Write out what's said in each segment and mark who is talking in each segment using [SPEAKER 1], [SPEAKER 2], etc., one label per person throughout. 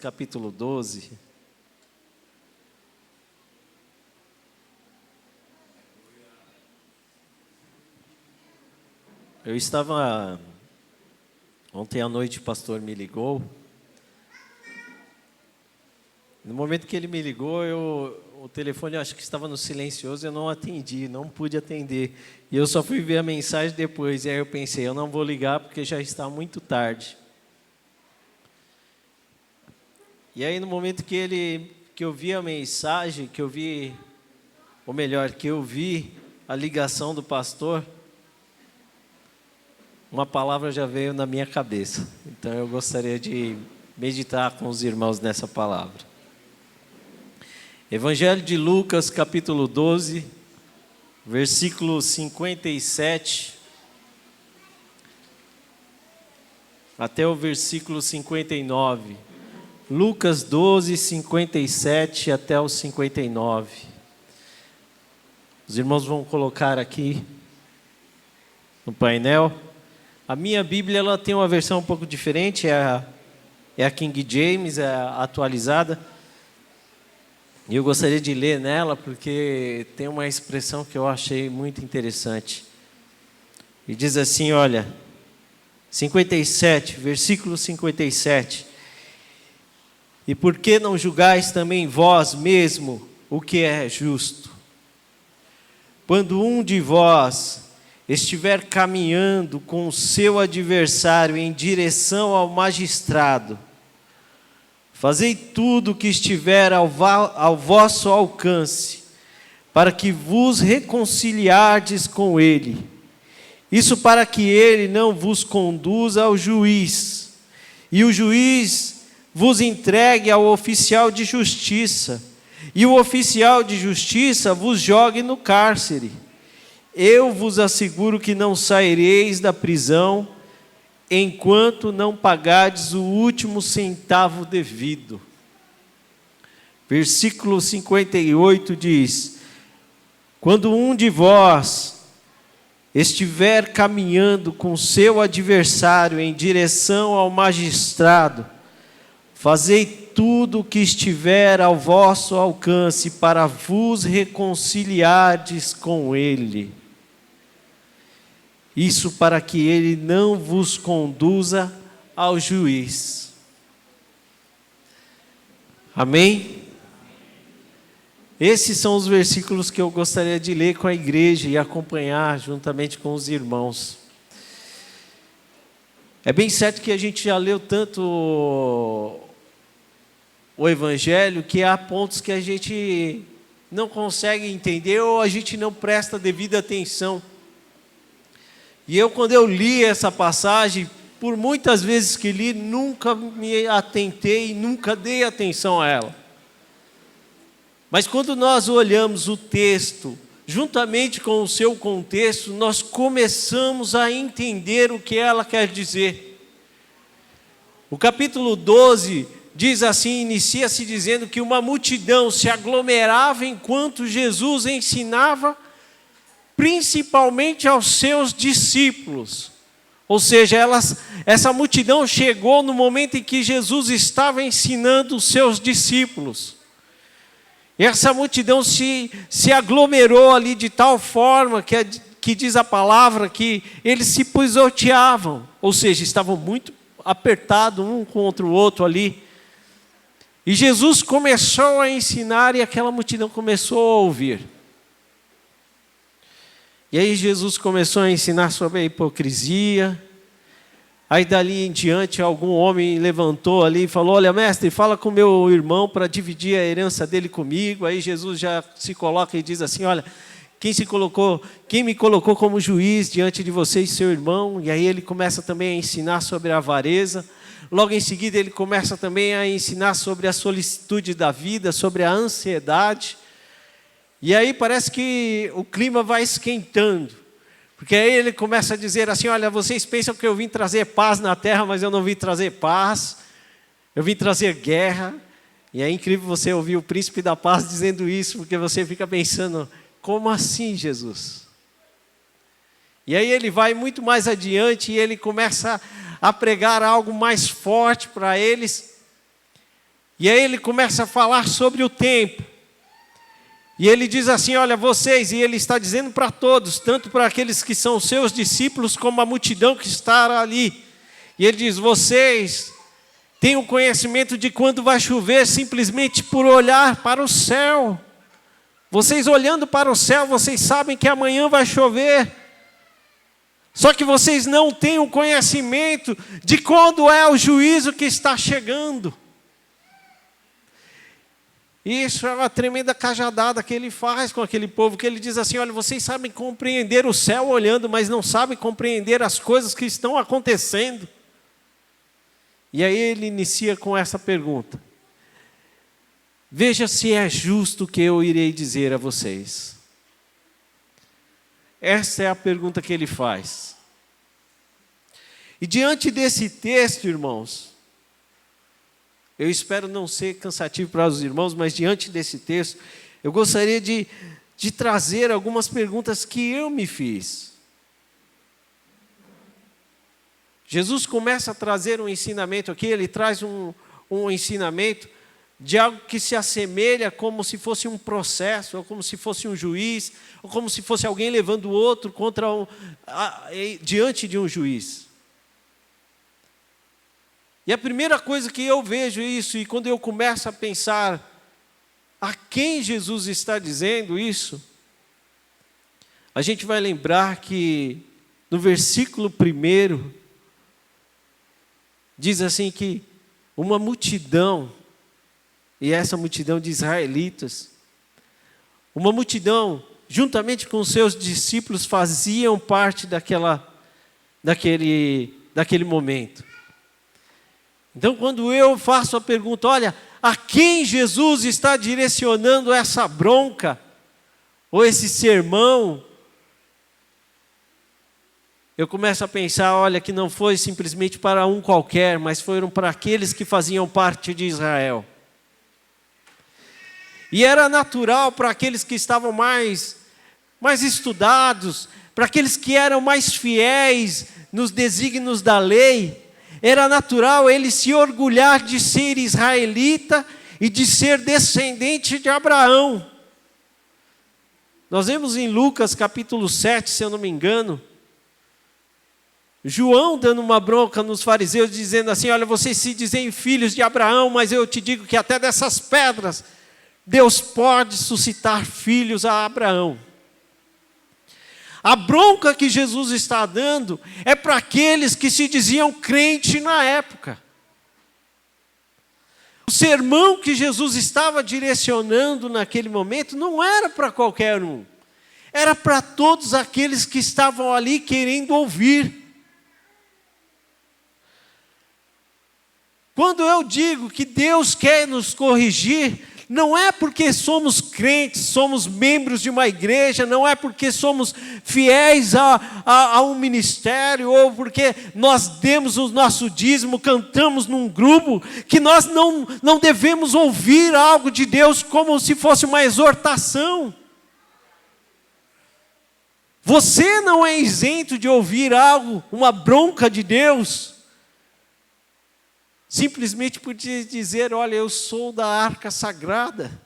[SPEAKER 1] capítulo 12. Eu estava... Ontem à noite o pastor me ligou. No momento que ele me ligou, o telefone, eu acho que estava no silencioso, eu não atendi, não pude atender. E eu só fui ver a mensagem depois. E aí eu pensei, eu não vou ligar porque já está muito tarde. E aí no momento que eu vi a mensagem, que eu vi a ligação do pastor, uma palavra já veio na minha cabeça. Então eu gostaria de meditar com os irmãos nessa palavra. Evangelho de Lucas, capítulo 12, versículo 57 até o versículo 59. Lucas 12, 57 até o 59. Os irmãos vão colocar aqui no painel. A minha Bíblia ela tem uma versão um pouco diferente, é a King James, é a atualizada. E eu gostaria de ler nela porque tem uma expressão que eu achei muito interessante. E diz assim, olha, 57, versículo 57. E por que não julgais também vós mesmo o que é justo? Quando um de vós estiver caminhando com o seu adversário em direção ao magistrado, fazei tudo o que estiver ao vosso alcance, para que vos reconciliardes com ele. Isso para que ele não vos conduza ao juiz, e o juiz vos entregue ao oficial de justiça, e o oficial de justiça vos jogue no cárcere. Eu vos asseguro que não saireis da prisão enquanto não pagardes o último centavo devido. Versículo 58 diz: quando um de vós estiver caminhando com seu adversário em direção ao magistrado, fazei tudo o que estiver ao vosso alcance para vos reconciliardes com ele. Isso para que ele não vos conduza ao juiz. Amém? Esses são os versículos que eu gostaria de ler com a igreja e acompanhar juntamente com os irmãos. É bem certo que a gente já leu tanto o Evangelho que há pontos que a gente não consegue entender ou a gente não presta devida atenção. E eu, quando eu li essa passagem, por muitas vezes que li, nunca me atentei, nunca dei atenção a ela. Mas quando nós olhamos o texto, juntamente com o seu contexto, nós começamos a entender o que ela quer dizer. O capítulo 12 diz assim, inicia-se dizendo que uma multidão se aglomerava enquanto Jesus ensinava, principalmente aos seus discípulos. Ou seja, essa multidão chegou no momento em que Jesus estava ensinando os seus discípulos. E essa multidão se aglomerou ali de tal forma que diz a palavra que eles se pisoteavam. Ou seja, estavam muito apertados um contra o outro ali. E Jesus começou a ensinar e aquela multidão começou a ouvir. E aí Jesus começou a ensinar sobre a hipocrisia. Aí dali em diante algum homem levantou ali e falou: olha, mestre, fala com meu irmão para dividir a herança dele comigo. Aí Jesus já se coloca e diz assim: olha, quem me colocou como juiz diante de vocês, seu irmão? E aí ele começa também a ensinar sobre a avareza. Logo em seguida ele começa também a ensinar sobre a solicitude da vida, sobre a ansiedade. E aí parece que o clima vai esquentando, porque aí ele começa a dizer assim: olha, vocês pensam que eu vim trazer paz na terra, mas eu não vim trazer paz, eu vim trazer guerra. E é incrível você ouvir o príncipe da paz dizendo isso, porque você fica pensando: como assim, Jesus? E aí ele vai muito mais adiante e ele começa a pregar algo mais forte para eles. E aí ele começa a falar sobre o tempo. E ele diz assim, olha, vocês, e ele está dizendo para todos, tanto para aqueles que são seus discípulos, como a multidão que está ali. E ele diz, vocês têm o conhecimento de quando vai chover simplesmente por olhar para o céu. Vocês olhando para o céu, vocês sabem que amanhã vai chover. Só que vocês não têm o conhecimento de quando é o juízo que está chegando. Isso é uma tremenda cajadada que ele faz com aquele povo, que ele diz assim, olha, vocês sabem compreender o céu olhando, mas não sabem compreender as coisas que estão acontecendo. E aí ele inicia com essa pergunta. Veja se é justo o que eu irei dizer a vocês. Essa é a pergunta que ele faz. E diante desse texto, irmãos, eu espero não ser cansativo para os irmãos, mas diante desse texto, eu gostaria de trazer algumas perguntas que eu me fiz. Jesus começa a trazer um ensinamento aqui, ele traz um ensinamento de algo que se assemelha como se fosse um processo, ou como se fosse um juiz, ou como se fosse alguém levando o outro diante de um juiz. E a primeira coisa que eu vejo isso, e quando eu começo a pensar a quem Jesus está dizendo isso, a gente vai lembrar que no versículo 1, diz assim que uma multidão, e essa multidão de israelitas, uma multidão, juntamente com os seus discípulos, faziam parte daquele momento. Então, quando eu faço a pergunta, olha, a quem Jesus está direcionando essa bronca, ou esse sermão, eu começo a pensar, olha, que não foi simplesmente para um qualquer, mas foram para aqueles que faziam parte de Israel. E era natural para aqueles que estavam mais estudados, para aqueles que eram mais fiéis nos desígnios da lei, era natural ele se orgulhar de ser israelita e de ser descendente de Abraão. Nós vemos em Lucas capítulo 7, se eu não me engano, João dando uma bronca nos fariseus, dizendo assim, olha, vocês se dizem filhos de Abraão, mas eu te digo que até dessas pedras, Deus pode suscitar filhos a Abraão. A bronca que Jesus está dando é para aqueles que se diziam crente na época. O sermão que Jesus estava direcionando naquele momento não era para qualquer um. Era para todos aqueles que estavam ali querendo ouvir. Quando eu digo que Deus quer nos corrigir, não é porque somos crentes, somos membros de uma igreja, não é porque somos fiéis a um ministério, ou porque nós demos o nosso dízimo, cantamos num grupo, que nós não devemos ouvir algo de Deus como se fosse uma exortação. Você não é isento de ouvir algo, uma bronca de Deus, simplesmente por dizer, olha, eu sou da arca sagrada.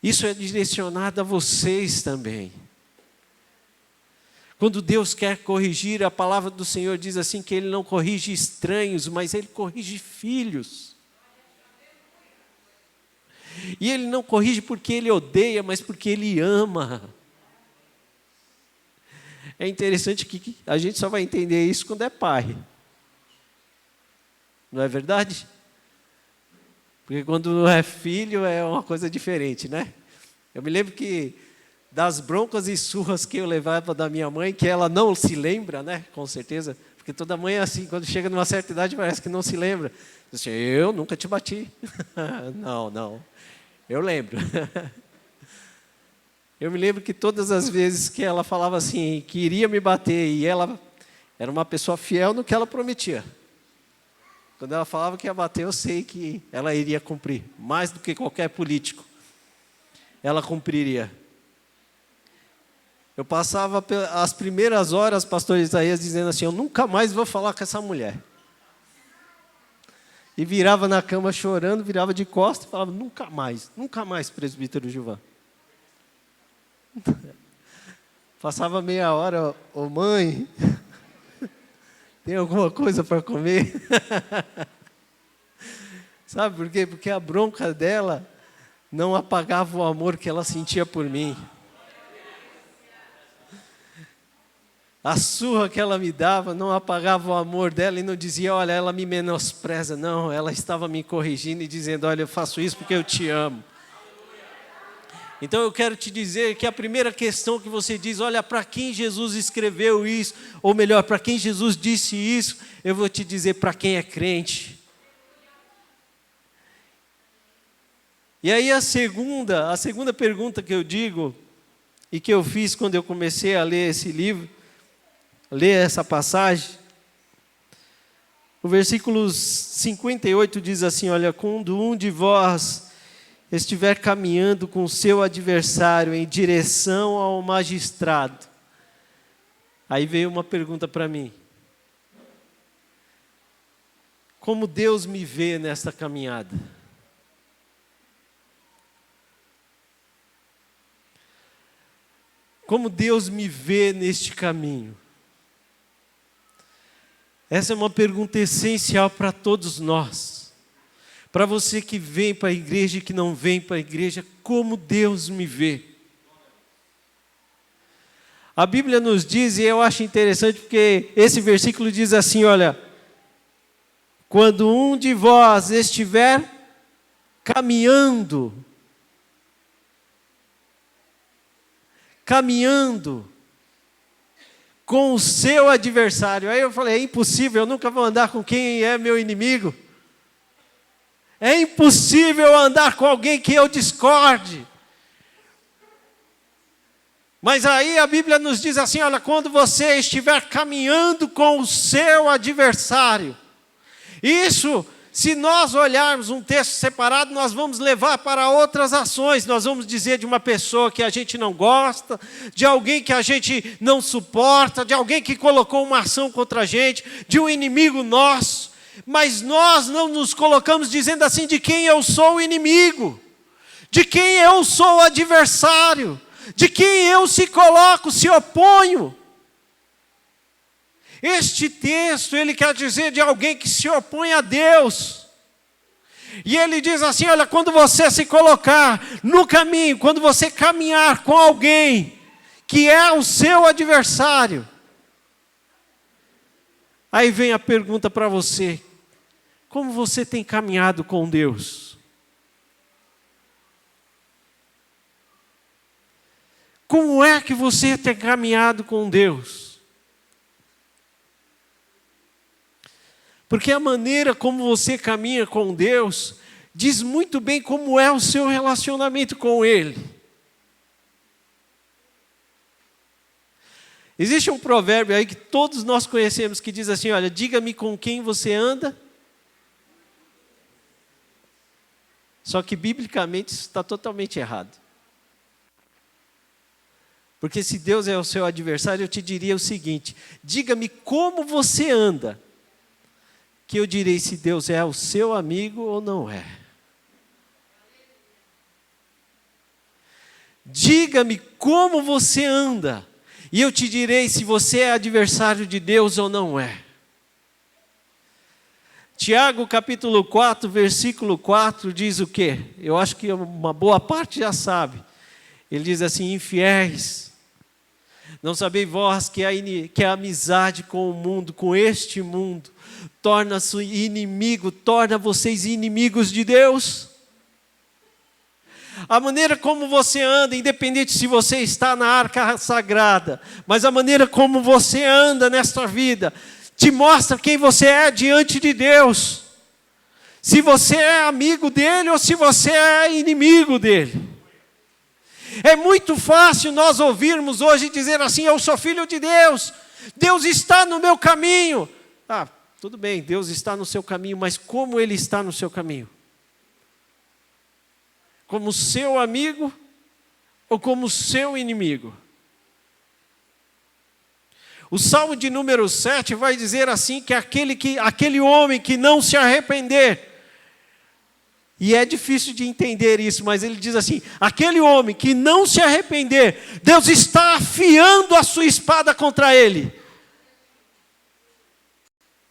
[SPEAKER 1] Isso é direcionado a vocês também. Quando Deus quer corrigir, a palavra do Senhor diz assim, que Ele não corrige estranhos, mas Ele corrige filhos. E Ele não corrige porque Ele odeia, mas porque Ele ama. É interessante que a gente só vai entender isso quando é pai. Não é verdade? Porque quando é filho é uma coisa diferente, né? Eu me lembro que das broncas e surras que eu levava da minha mãe, que ela não se lembra, né? Com certeza. Porque toda mãe é assim, quando chega numa certa idade parece que não se lembra. Assim, eu nunca te bati. Não. Eu lembro. Eu me lembro que todas as vezes que ela falava assim, que iria me bater, e ela era uma pessoa fiel no que ela prometia. Quando ela falava que ia bater, eu sei que ela iria cumprir, mais do que qualquer político. Ela cumpriria. Eu passava as primeiras horas, pastor Isaías, dizendo assim, eu nunca mais vou falar com essa mulher. E virava na cama chorando, virava de costas e falava, nunca mais, presbítero Gilvan. Passava meia hora, ô mãe, tem alguma coisa para comer? Sabe por quê? Porque a bronca dela não apagava o amor que ela sentia por mim. A surra que ela me dava não apagava o amor dela e não dizia, olha, ela me menospreza. Não, ela estava me corrigindo e dizendo, olha, eu faço isso porque eu te amo. Então eu quero te dizer que a primeira questão que você diz, olha, para quem Jesus escreveu isso, ou melhor, para quem Jesus disse isso, eu vou te dizer para quem é crente. E aí a segunda pergunta que eu digo, e que eu fiz quando eu comecei a ler esse livro, ler essa passagem, o versículo 58 diz assim, olha, quando um de vós estiver caminhando com o seu adversário em direção ao magistrado, aí veio uma pergunta para mim, como Deus me vê nessa caminhada? Como Deus me vê neste caminho? Essa é uma pergunta essencial para todos nós. Para você que vem para a igreja e que não vem para a igreja, como Deus me vê? A Bíblia nos diz, e eu acho interessante porque esse versículo diz assim, olha, quando um de vós estiver caminhando com o seu adversário. Aí eu falei, é impossível, eu nunca vou andar com quem é meu inimigo. É impossível andar com alguém que eu discorde. Mas aí a Bíblia nos diz assim, olha, quando você estiver caminhando com o seu adversário. Isso, se nós olharmos um texto separado, nós vamos levar para outras ações. Nós vamos dizer de uma pessoa que a gente não gosta, de alguém que a gente não suporta, de alguém que colocou uma ação contra a gente, de um inimigo nosso. Mas nós não nos colocamos dizendo assim, de quem eu sou o inimigo, de quem eu sou o adversário, de quem eu se coloco, se oponho. Este texto, ele quer dizer de alguém que se opõe a Deus. E ele diz assim, olha, quando você se colocar no caminho, quando você caminhar com alguém que é o seu adversário, aí vem a pergunta para você, como você tem caminhado com Deus? Como é que você tem caminhado com Deus? Porque a maneira como você caminha com Deus diz muito bem como é o seu relacionamento com Ele. Existe um provérbio aí que todos nós conhecemos que diz assim, olha, diga-me com quem você anda. Só que biblicamente isso está totalmente errado. Porque se Deus é o seu adversário, eu te diria o seguinte, diga-me como você anda, que eu direi se Deus é o seu amigo ou não é. Diga-me como você anda, e eu te direi se você é adversário de Deus ou não é. Tiago capítulo 4, versículo 4 diz o quê? Eu acho que uma boa parte já sabe. Ele diz assim, infiéis, não sabeis vós que a amizade com o mundo, com este mundo, torna-se inimigo, torna vocês inimigos de Deus? A maneira como você anda, independente se você está na arca sagrada, mas a maneira como você anda nesta vida, te mostra quem você é diante de Deus. Se você é amigo dele ou se você é inimigo dele. É muito fácil nós ouvirmos hoje dizer assim, eu sou filho de Deus, Deus está no meu caminho. Ah, tudo bem, Deus está no seu caminho, mas como Ele está no seu caminho? Como seu amigo ou como seu inimigo? O Salmo de número 7 vai dizer assim, que aquele homem que não se arrepender, e é difícil de entender isso, mas ele diz assim, aquele homem que não se arrepender, Deus está afiando a sua espada contra ele.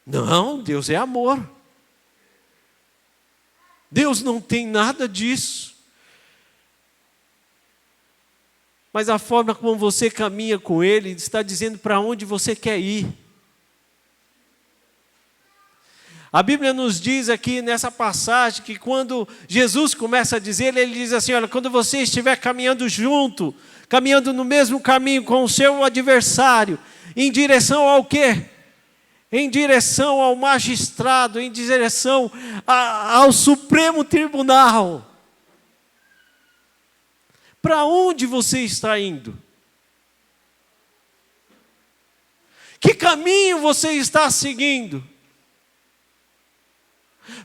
[SPEAKER 1] Não, Deus é amor. Deus não tem nada disso. Mas a forma como você caminha com Ele está dizendo para onde você quer ir. A Bíblia nos diz aqui nessa passagem que quando Jesus começa a dizer, Ele diz assim, olha, quando você estiver caminhando junto, caminhando no mesmo caminho com o seu adversário, em direção ao quê? Em direção ao magistrado, em direção ao Supremo Tribunal. Para onde você está indo? Que caminho você está seguindo?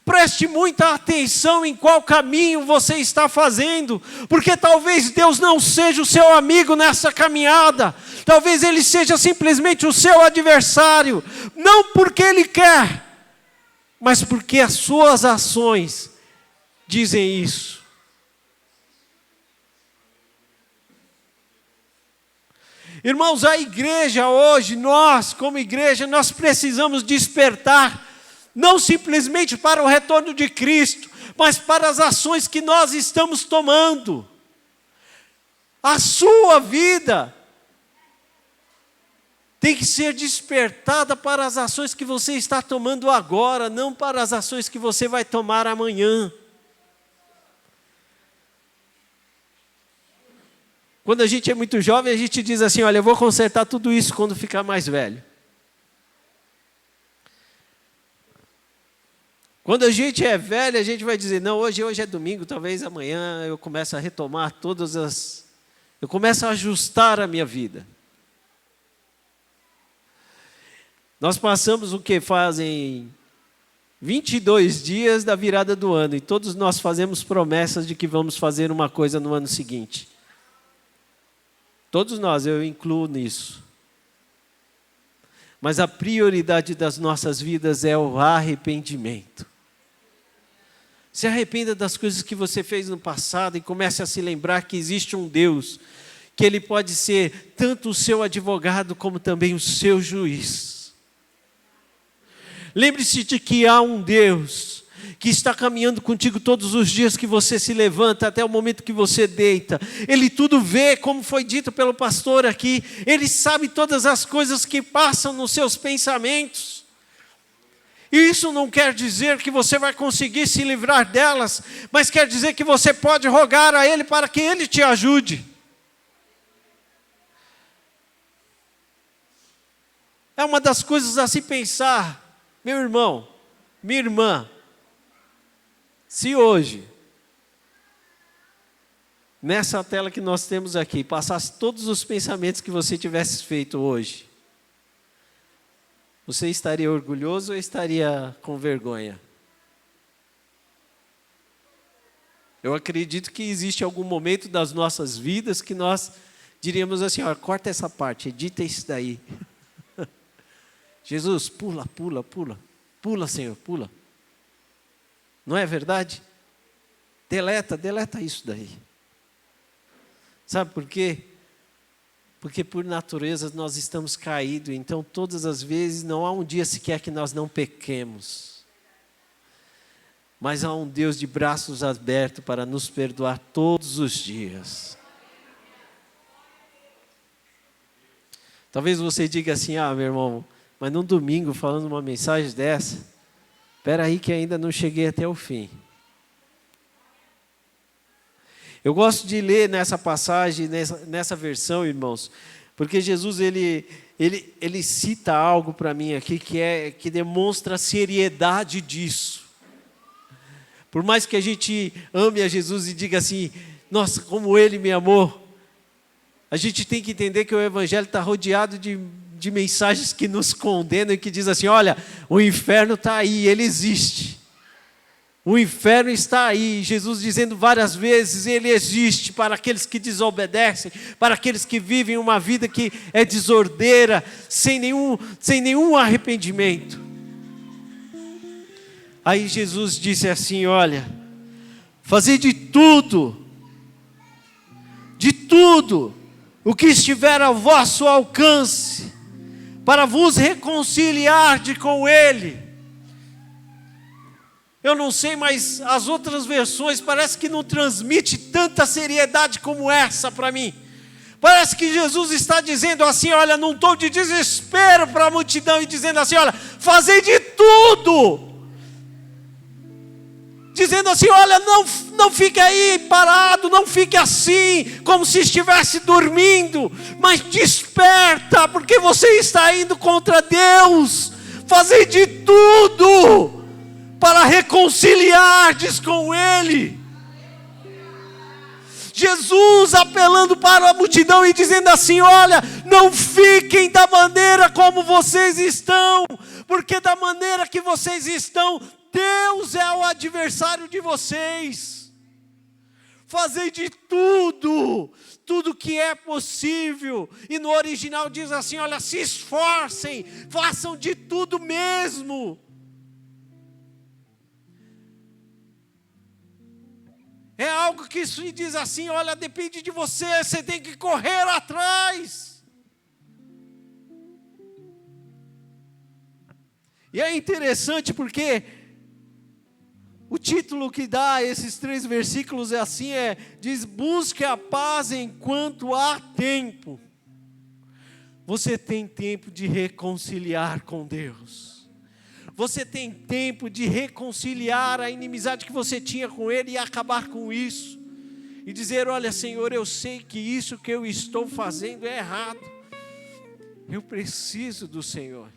[SPEAKER 1] Preste muita atenção em qual caminho você está fazendo, porque talvez Deus não seja o seu amigo nessa caminhada, talvez Ele seja simplesmente o seu adversário, não porque Ele quer, mas porque as suas ações dizem isso. Irmãos, a igreja hoje, nós como igreja, nós precisamos despertar, não simplesmente para o retorno de Cristo, mas para as ações que nós estamos tomando. A sua vida tem que ser despertada para as ações que você está tomando agora, não para as ações que você vai tomar amanhã. Quando a gente é muito jovem, a gente diz assim, olha, eu vou consertar tudo isso quando ficar mais velho. Quando a gente é velho, a gente vai dizer, não, hoje é domingo, talvez amanhã eu comece a retomar eu começo a ajustar a minha vida. Nós passamos o que? Fazem 22 dias da virada do ano, e todos nós fazemos promessas de que vamos fazer uma coisa no ano seguinte. Todos nós, eu incluo nisso. Mas a prioridade das nossas vidas é o arrependimento. Se arrependa das coisas que você fez no passado e comece a se lembrar que existe um Deus, que Ele pode ser tanto o seu advogado como também o seu juiz. Lembre-se de que há um Deus que está caminhando contigo todos os dias que você se levanta, até o momento que você deita. Ele tudo vê, como foi dito pelo pastor aqui. Ele sabe todas as coisas que passam nos seus pensamentos. E isso não quer dizer que você vai conseguir se livrar delas, mas quer dizer que você pode rogar a Ele para que Ele te ajude. É uma das coisas a se pensar, meu irmão, minha irmã. Se hoje, nessa tela que nós temos aqui, passasse todos os pensamentos que você tivesse feito hoje, você estaria orgulhoso ou estaria com vergonha? Eu acredito que existe algum momento das nossas vidas que nós diríamos assim, ó, corta essa parte, edita isso daí. Jesus, pula, pula, pula. Pula, Senhor, pula. Não é verdade? Deleta isso daí. Sabe por quê? Porque por natureza nós estamos caídos, então todas as vezes não há um dia sequer que nós não pequemos. Mas há um Deus de braços abertos para nos perdoar todos os dias. Talvez você diga assim, meu irmão, mas num domingo falando uma mensagem dessa, espera aí que ainda não cheguei até o fim. Eu gosto de ler nessa passagem, nessa versão, irmãos, porque Jesus ele cita algo para mim aqui que demonstra a seriedade disso. Por mais que a gente ame a Jesus e diga assim, nossa, como Ele me amou, a gente tem que entender que o Evangelho está rodeado de mensagens que nos condenam e que diz assim, olha, o inferno está aí, ele existe. O inferno está aí, Jesus dizendo várias vezes, ele existe para aqueles que desobedecem, para aqueles que vivem uma vida que é desordeira, sem nenhum arrependimento. Aí Jesus disse assim, olha, fazei de tudo, o que estiver ao vosso alcance, para vos reconciliar com Ele. Eu não sei, mas as outras versões parece que não transmite tanta seriedade como essa para mim. Parece que Jesus está dizendo assim, olha, num tom de desespero para a multidão, e dizendo assim, olha, fazei de tudo. Dizendo assim, olha, não fique aí parado, não fique assim, como se estivesse dormindo, mas desperta, porque você está indo contra Deus. Fazei de tudo para reconciliar-te com Ele. Jesus apelando para a multidão e dizendo assim, olha, não fiquem da maneira como vocês estão, porque da maneira que vocês estão, Deus é o adversário de vocês. Fazei de tudo que é possível. E no original diz assim, olha, se esforcem, façam de tudo mesmo. É algo que se diz assim, olha, depende de você, você tem que correr atrás. E é interessante porque o título que dá a esses 3 versículos é assim, diz, busque a paz enquanto há tempo. Você tem tempo de reconciliar com Deus. Você tem tempo de reconciliar a inimizade que você tinha com Ele e acabar com isso. E dizer, olha Senhor, eu sei que isso que eu estou fazendo é errado. Eu preciso do Senhor.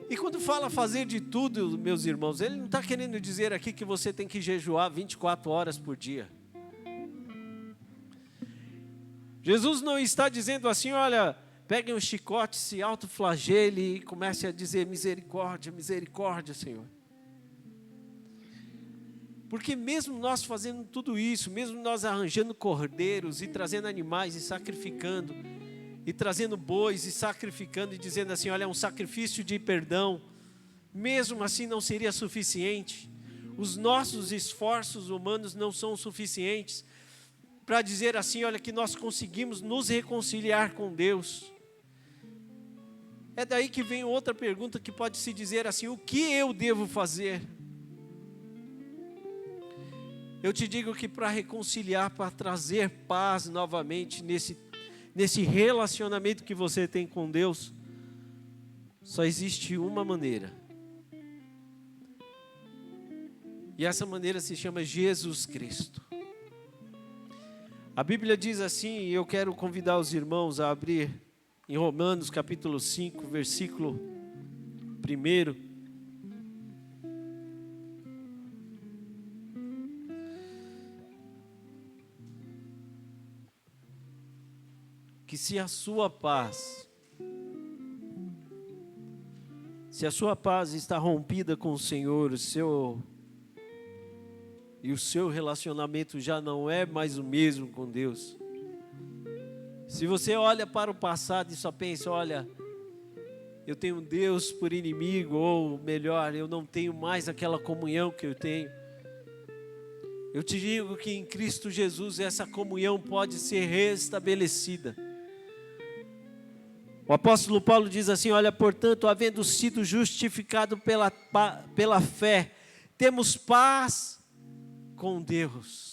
[SPEAKER 1] E quando fala fazer de tudo, meus irmãos, ele não está querendo dizer aqui que você tem que jejuar 24 horas por dia. Jesus não está dizendo assim, olha, peguem um chicote, se autoflagele e comece a dizer misericórdia, misericórdia, Senhor. Porque mesmo nós fazendo tudo isso, mesmo nós arranjando cordeiros e trazendo animais e sacrificando, e trazendo bois e sacrificando e dizendo assim, olha, é um sacrifício de perdão, mesmo assim não seria suficiente. Os nossos esforços humanos não são suficientes para dizer assim, olha, que nós conseguimos nos reconciliar com Deus. É daí que vem outra pergunta que pode se dizer assim, o que eu devo fazer? Eu te digo que para reconciliar, para trazer paz novamente nesse relacionamento que você tem com Deus, só existe uma maneira. E essa maneira se chama Jesus Cristo. A Bíblia diz assim, e eu quero convidar os irmãos a abrir em Romanos capítulo 5, versículo 1. Que se a sua paz está rompida com o Senhor, e o seu relacionamento já não é mais o mesmo com Deus. Se você olha para o passado e só pensa, olha, eu tenho Deus por inimigo, ou melhor, eu não tenho mais aquela comunhão que eu tenho. Eu te digo que em Cristo Jesus essa comunhão pode ser restabelecida. O apóstolo Paulo diz assim, olha, portanto, havendo sido justificado pela fé, temos paz com Deus.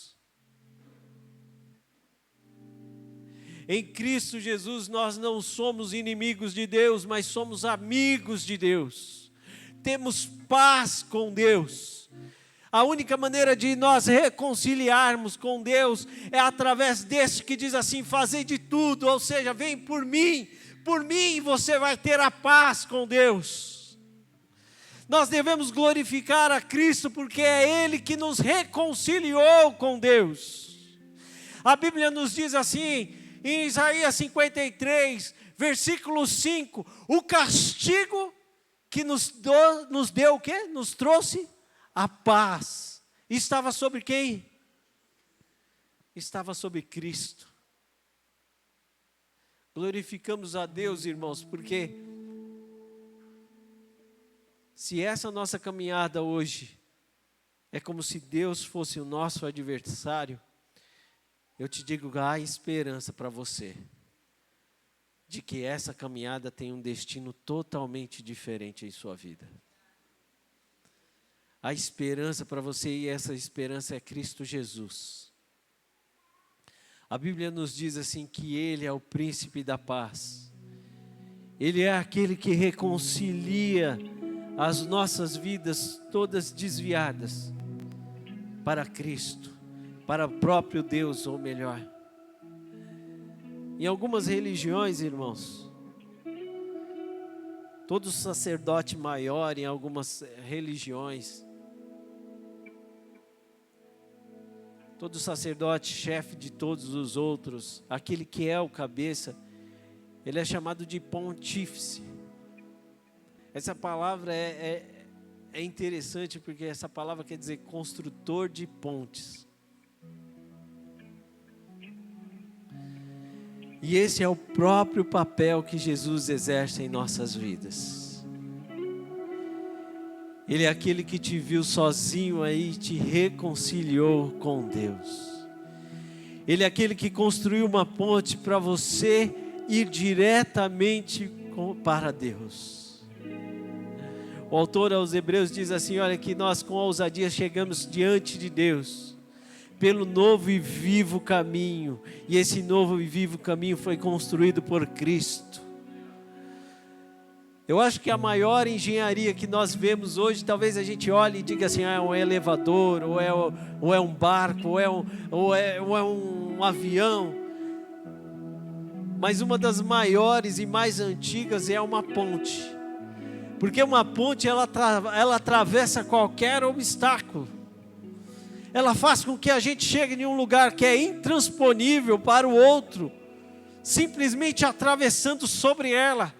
[SPEAKER 1] Em Cristo Jesus nós não somos inimigos de Deus, mas somos amigos de Deus. Temos paz com Deus. A única maneira de nós reconciliarmos com Deus é através desse que diz assim, fazei de tudo, ou seja, vem por mim você vai ter a paz com Deus. Nós devemos glorificar a Cristo porque é Ele que nos reconciliou com Deus. A Bíblia nos diz assim, em Isaías 53, versículo 5, o castigo que nos deu o quê? Nos trouxe a paz. E estava sobre quem? Estava sobre Cristo. Glorificamos a Deus, irmãos, porque se essa nossa caminhada hoje é como se Deus fosse o nosso adversário, eu te digo, há esperança para você, de que essa caminhada tem um destino totalmente diferente em sua vida. Há esperança para você e essa esperança é Cristo Jesus. A Bíblia nos diz assim que Ele é o príncipe da paz. Ele é aquele que reconcilia as nossas vidas todas desviadas para Cristo, para o próprio Deus, ou melhor. Em algumas religiões, irmãos, todo sacerdote maior em algumas religiões, todo sacerdote, chefe de todos os outros, aquele que é o cabeça, ele é chamado de pontífice. Essa palavra é interessante porque essa palavra quer dizer construtor de pontes. E esse é o próprio papel que Jesus exerce em nossas vidas. Ele é aquele que te viu sozinho aí e te reconciliou com Deus. Ele é aquele que construiu uma ponte para você ir diretamente para Deus. O autor aos Hebreus diz assim, olha, que nós com ousadia chegamos diante de Deus pelo novo e vivo caminho, e esse novo e vivo caminho foi construído por Cristo. Eu acho que a maior engenharia que nós vemos hoje, talvez a gente olhe e diga assim, é um elevador, ou é um barco, ou é um avião, mas uma das maiores e mais antigas é uma ponte, porque uma ponte ela atravessa qualquer obstáculo. Ela faz com que a gente chegue em um lugar que é intransponível para o outro, simplesmente atravessando sobre ela.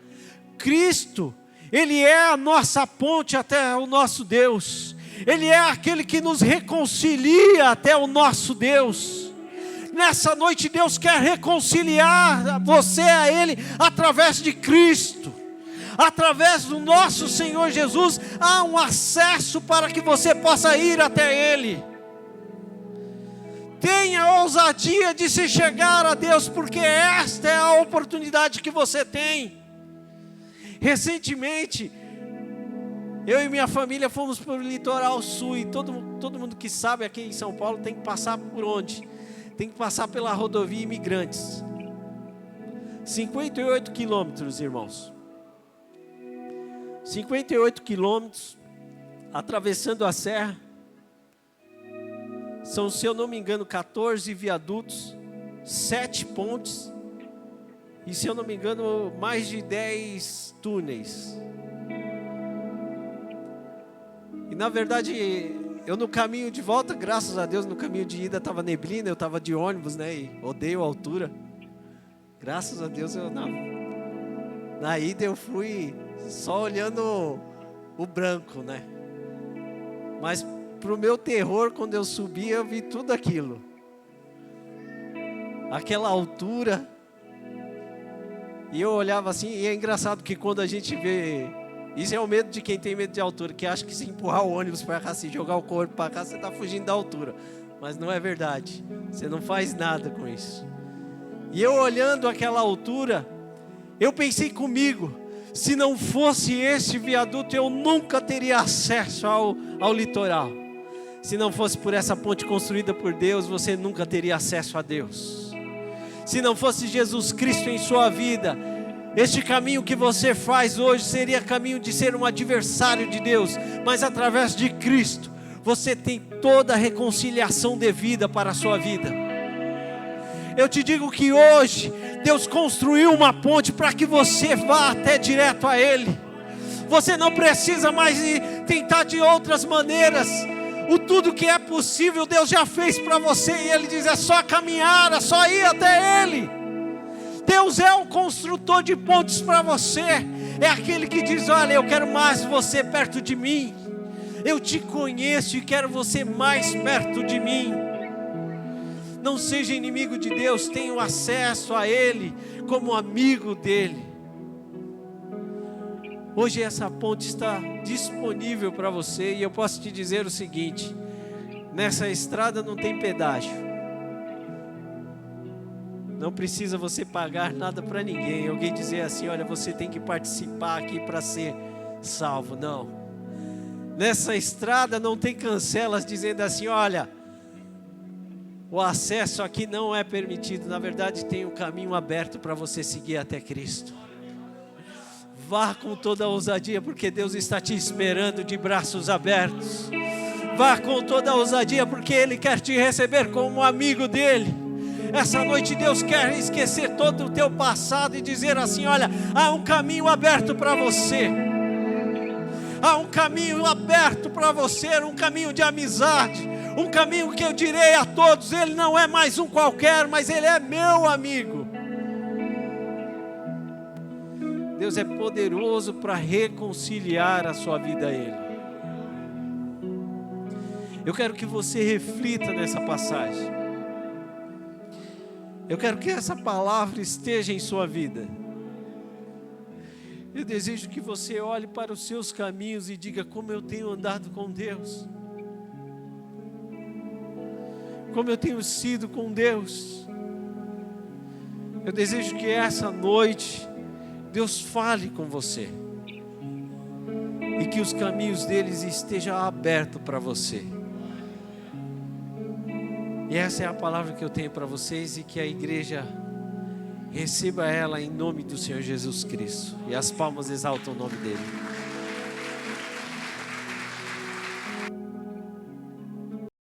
[SPEAKER 1] Cristo, Ele é a nossa ponte até o nosso Deus. Ele é aquele que nos reconcilia até o nosso Deus. Nessa noite Deus quer reconciliar você a Ele através de Cristo. Através do nosso Senhor Jesus, há um acesso para que você possa ir até Ele. Tenha ousadia de se chegar a Deus, porque esta é a oportunidade que você tem. Recentemente, eu e minha família fomos para o litoral sul, e todo mundo que sabe aqui em São Paulo tem que passar por onde? Tem que passar pela rodovia Imigrantes. 58 quilômetros, irmãos. 58 quilômetros, atravessando a serra. São, se eu não me engano, 14 viadutos, 7 pontes, e se eu não me engano, mais de 10 túneis. E na verdade, eu no caminho de volta, graças a Deus, no caminho de ida estava neblina, eu estava de ônibus, né, e odeio a altura. Graças a Deus, na ida eu fui só olhando o branco, né, mas para o meu terror, quando eu subi, eu vi tudo aquilo. Aquela altura. E eu olhava assim, e é engraçado que quando a gente vê... Isso é o medo de quem tem medo de altura, que acha que se empurrar o ônibus para cá, se jogar o corpo para cá, você está fugindo da altura. Mas não é verdade. Você não faz nada com isso. E eu olhando aquela altura, eu pensei comigo, se não fosse esse viaduto, eu nunca teria acesso ao litoral. Se não fosse por essa ponte construída por Deus, você nunca teria acesso a Deus. Se não fosse Jesus Cristo em sua vida, este caminho que você faz hoje seria caminho de ser um adversário de Deus. Mas através de Cristo, você tem toda a reconciliação devida para a sua vida. Eu te digo que hoje, Deus construiu uma ponte para que você vá até direto a Ele. Você não precisa mais tentar de outras maneiras. O tudo que é possível Deus já fez para você, e Ele diz, é só caminhar, é só ir até Ele. Deus é o construtor de pontes para você. É aquele que diz: olha, eu quero mais você perto de mim. Eu te conheço e quero você mais perto de mim. Não seja inimigo de Deus, tenha acesso a Ele como amigo dEle. Hoje essa ponte está disponível para você, e eu posso te dizer o seguinte: nessa estrada não tem pedágio. Não precisa você pagar nada para ninguém. Alguém dizer assim: olha, você tem que participar aqui para ser salvo. Não. Nessa estrada não tem cancelas dizendo assim: olha, o acesso aqui não é permitido. Na verdade, tem um caminho aberto para você seguir até Cristo. Vá com toda a ousadia, porque Deus está te esperando de braços abertos. Vá com toda a ousadia, porque Ele quer te receber como amigo dEle. Essa noite Deus quer esquecer todo o teu passado e dizer assim: olha, há um caminho aberto para você. Há um caminho aberto para você, um caminho de amizade, um caminho que eu direi a todos: Ele não é mais um qualquer, mas Ele é meu amigo. Deus é poderoso para reconciliar a sua vida a Ele. Eu quero que você reflita nessa passagem. Eu quero que essa palavra esteja em sua vida. Eu desejo que você olhe para os seus caminhos e diga: como eu tenho andado com Deus, como eu tenho sido com Deus. Eu desejo que essa noite Deus fale com você e que os caminhos deles estejam abertos para você. E essa é a palavra que eu tenho para vocês, e que a igreja receba ela em nome do Senhor Jesus Cristo. E as palmas exaltam o nome dele.